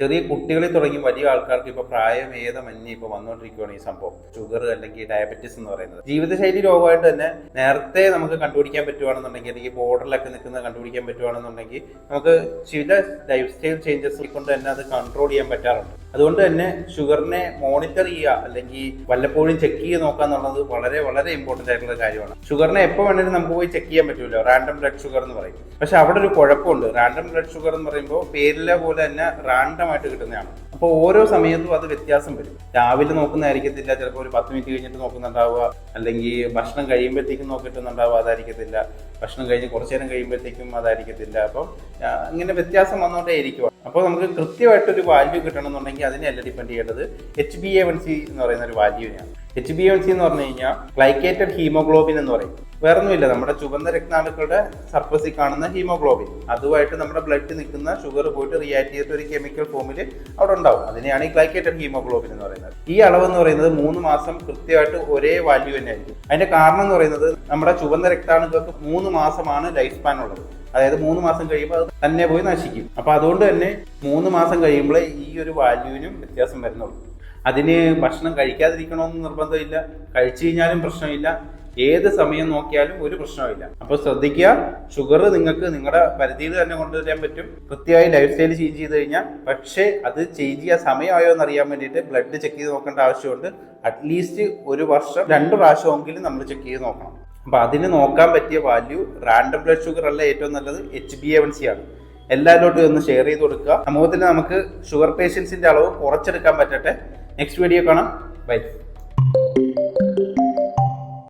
ചെറിയ കുട്ടികളിൽ തുടങ്ങി വലിയ ആൾക്കാർക്ക് ഇപ്പോൾ പ്രായമേതമന്യേ ഇപ്പോൾ വന്നുകൊണ്ടിരിക്കുകയാണ് ഈ സംഭവം. ഷുഗർ അല്ലെങ്കിൽ ഡയബറ്റിസ് എന്ന് പറയുന്നത് ജീവിതശൈലി രോഗമായിട്ട് തന്നെ നേരത്തെ നമുക്ക് കണ്ടുപിടിക്കാൻ പറ്റുവാണെന്നുണ്ടെങ്കിൽ, അല്ലെങ്കിൽ ബോർഡറിലൊക്കെ നിൽക്കുന്നത് കണ്ടുപിടിക്കാൻ പറ്റുവാണെന്നുണ്ടെങ്കിൽ നമുക്ക് ചില ലൈഫ് സ്റ്റൈൽ ചേഞ്ചസ് കൊണ്ട് തന്നെ അത് കൺട്രോൾ ചെയ്യാൻ പറ്റാറുണ്ട്. അതുകൊണ്ട് തന്നെ ഷുഗറിനെ മോണിറ്റർ ചെയ്യുക അല്ലെങ്കിൽ വല്ലപ്പോഴും ചെക്ക് ചെയ്ത് നോക്കുക എന്നുള്ളത് വളരെ വളരെ ഇമ്പോർട്ടൻ്റ് ആയിട്ടുള്ള കാര്യമാണ്. ഷുഗറിനെ എപ്പോൾ വേണമെങ്കിലും നമുക്ക് പോയി ചെക്ക് ചെയ്യാൻ പറ്റുമല്ലോ, റാൻഡം ബ്ലഡ് ഷുഗർ എന്ന് പറയും. പക്ഷെ അവിടെ ഒരു കുഴപ്പമുണ്ട്. റാൻഡം ബ്ലഡ് ഷുഗർ എന്ന് പറയുമ്പോൾ പേരിലെ പോലെ തന്നെ റാൻഡം ആയിട്ട് കിട്ടുന്നതാണ്. അപ്പോൾ ഓരോ സമയത്തും അത് വ്യത്യാസം വരും. രാവിലെ നോക്കുന്നതായിരിക്കത്തില്ല, ചിലപ്പോൾ ഒരു 10 മിനിറ്റ് കഴിഞ്ഞിട്ട് നോക്കുന്നുണ്ടാവുക, അല്ലെങ്കിൽ ഭക്ഷണം കഴിയുമ്പോഴത്തേക്കും നോക്കിയിട്ടുണ്ടാവുക, അതായിരിക്കത്തില്ല. ഭക്ഷണം കഴിഞ്ഞ് കുറച്ചു നേരം കഴിയുമ്പോഴത്തേക്കും അതായിരിക്കത്തില്ല. അപ്പം ഇങ്ങനെ വ്യത്യാസം വന്നുകൊണ്ടേ ഇരിക്കുക. അപ്പോൾ നമുക്ക് കൃത്യമായിട്ടൊരു വാല്യൂ കിട്ടണമെന്നുണ്ടെങ്കിൽ അതിനെയല്ല ഡിപ്പെൻഡ് ചെയ്യേണ്ടത് HbA1c എന്ന് പറയുന്ന ഒരു വാല്യൂവിനെയാണ്. HbA1c എന്ന് പറഞ്ഞു കഴിഞ്ഞാൽ ഗ്ലൈക്കേറ്റഡ് ഹീമോഗ്ലോബിൻ എന്ന് പറയും. വേറൊന്നുമില്ല, നമ്മുടെ ചുവന്ന രക്താണുക്കളുടെ സർഫസിൽ കാണുന്ന ഹീമോഗ്ലോബിൻ, അതുമായിട്ട് നമ്മുടെ ബ്ലഡ് നിൽക്കുന്ന ഷുഗർ പോയിട്ട് റിയാക്ട് ചെയ്തിട്ട് ഒരു കെമിക്കൽ ഫോമിൽ അവിടെ ഉണ്ടാവും. അതിനെയാണ് ഈ ഗ്ലൈക്കേറ്റഡ് ഹീമോഗ്ലോബിൻ എന്ന് പറയുന്നത്. ഈ അളവ് എന്ന് പറയുന്നത് 3 മാസം കൃത്യമായിട്ട് ഒരേ വാല്യൂ തന്നെ ആയിരിക്കും. അതിന്റെ കാരണം എന്ന് പറയുന്നത് നമ്മുടെ ചുവന്ന രക്താണുക്കൾക്ക് 3 മാസമാണ് ലൈഫ് സ്പാൻ ഉള്ളത്. അതായത് 3 മാസം കഴിയുമ്പോൾ അത് തന്നെ പോയി നശിക്കും. അപ്പൊ അതുകൊണ്ട് തന്നെ 3 മാസം കഴിയുമ്പോഴേ ഈ ഒരു വാല്യൂവിനും വ്യത്യാസം വരുന്നുള്ളൂ. അതിന് ഭക്ഷണം കഴിക്കാതിരിക്കണമെന്ന് നിർബന്ധമില്ല, കഴിച്ചു കഴിഞ്ഞാലും പ്രശ്നമില്ല, ഏത് സമയം നോക്കിയാലും ഒരു പ്രശ്നമില്ല. അപ്പോൾ ശ്രദ്ധിക്കുക, ഷുഗർ നിങ്ങൾക്ക് നിങ്ങളുടെ പരിധിയിൽ തന്നെ കൊണ്ടുവരാൻ പറ്റും കൃത്യമായി ലൈഫ് സ്റ്റൈൽ ചേഞ്ച് ചെയ്ത് കഴിഞ്ഞാൽ. പക്ഷേ അത് ചേഞ്ച് ചെയ്യാൻ സമയമായോ എന്ന് അറിയാൻ വേണ്ടിയിട്ട് ബ്ലഡ് ചെക്ക് ചെയ്ത് നോക്കേണ്ട ആവശ്യമുണ്ട്. അറ്റ്ലീസ്റ്റ് ഒരു വർഷം 2 പ്രാവശ്യമെങ്കിലും നമ്മൾ ചെക്ക് ചെയ്ത് നോക്കണം. അപ്പോൾ അതിന് നോക്കാൻ പറ്റിയ വാല്യൂ റാൻഡം ബ്ലഡ് ഷുഗർ അല്ല, ഏറ്റവും നല്ലത് HbA1c ആണ്. എല്ലാവരോട്ടും ഒന്ന് ഷെയർ ചെയ്ത് കൊടുക്കുക. സമൂഹത്തിൽ നമുക്ക് ഷുഗർ പേഷ്യൻസിന്റെ അളവ് കുറച്ചെടുക്കാൻ പറ്റട്ടെ. നെക്സ്റ്റ് വീഡിയോ കാണാം. ബൈ.